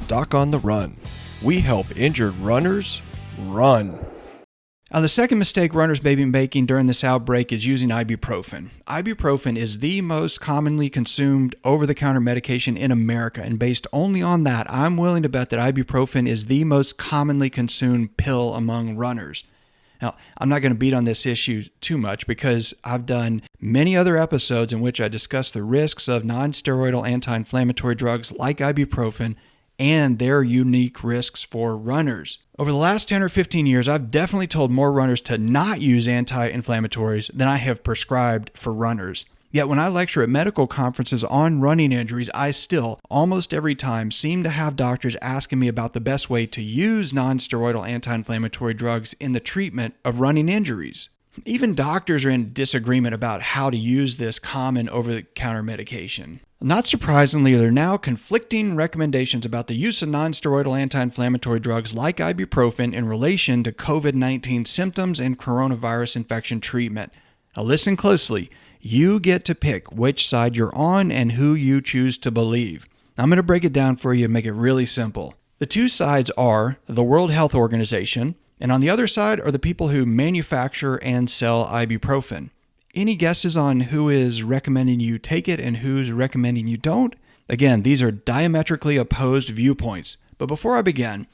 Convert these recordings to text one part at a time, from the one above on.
Doc on the Run. We help injured runners run. Now, the second mistake runners may be making during this outbreak is using ibuprofen. Ibuprofen is the most commonly consumed over-the-counter medication in America, and based only on that, I'm willing to bet that ibuprofen is the most commonly consumed pill among runners. Now, I'm not going to beat on this issue too much because I've done many other episodes in which I discuss the risks of non-steroidal anti-inflammatory drugs like ibuprofen and their unique risks for runners. Over the last 10 or 15 years, I've definitely told more runners to not use anti-inflammatories than I have prescribed for runners. Yet when I lecture at medical conferences on running injuries, I still, almost every time, seem to have doctors asking me about the best way to use non-steroidal anti-inflammatory drugs in the treatment of running injuries. Even doctors are in disagreement about how to use this common over-the-counter medication. Not surprisingly, there are now conflicting recommendations about the use of non-steroidal anti-inflammatory drugs like ibuprofen in relation to COVID-19 symptoms and coronavirus infection treatment. Now listen closely. You get to pick which side you're on and who you choose to believe. I'm going to break it down for you and make it really simple. The two sides are the World Health Organization, and on the other side are the people who manufacture and sell ibuprofen. Any guesses on who is recommending you take it and who's recommending you don't? Again, these are diametrically opposed viewpoints. But before I begin,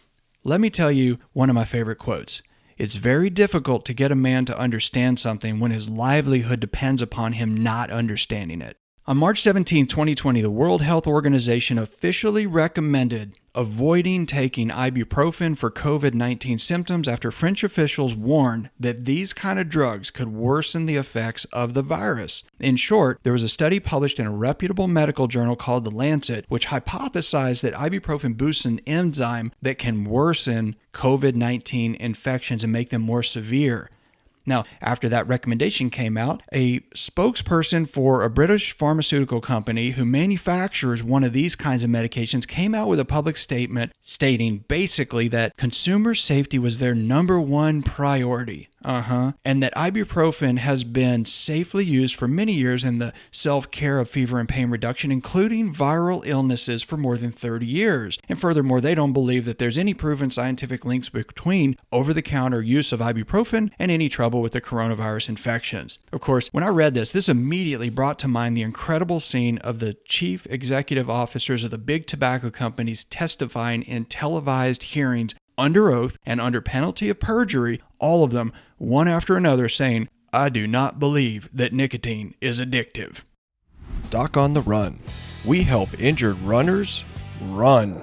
let me tell you one of my favorite quotes. It's very difficult to get a man to understand something when his livelihood depends upon him not understanding it. On March 17, 2020, the World Health Organization officially recommended avoiding taking ibuprofen for COVID-19 symptoms after French officials warned that these kind of drugs could worsen the effects of the virus. In short, there was a study published in a reputable medical journal called The Lancet, which hypothesized that ibuprofen boosts an enzyme that can worsen COVID-19 infections and make them more severe. Now, after that recommendation came out, a spokesperson for a British pharmaceutical company who manufactures one of these kinds of medications came out with a public statement stating basically that consumer safety was their number one priority. And that ibuprofen has been safely used for many years in the self-care of fever and pain reduction, including viral illnesses, for more than 30 years. And furthermore, they don't believe that there's any proven scientific links between over-the-counter use of ibuprofen and any trouble with the coronavirus infections. Of course, when I read this immediately brought to mind the incredible scene of the chief executive officers of the big tobacco companies testifying in televised hearings under oath and under penalty of perjury, all of them, one after another, saying, "I do not believe that nicotine is addictive." Doc on the Run. We help injured runners run.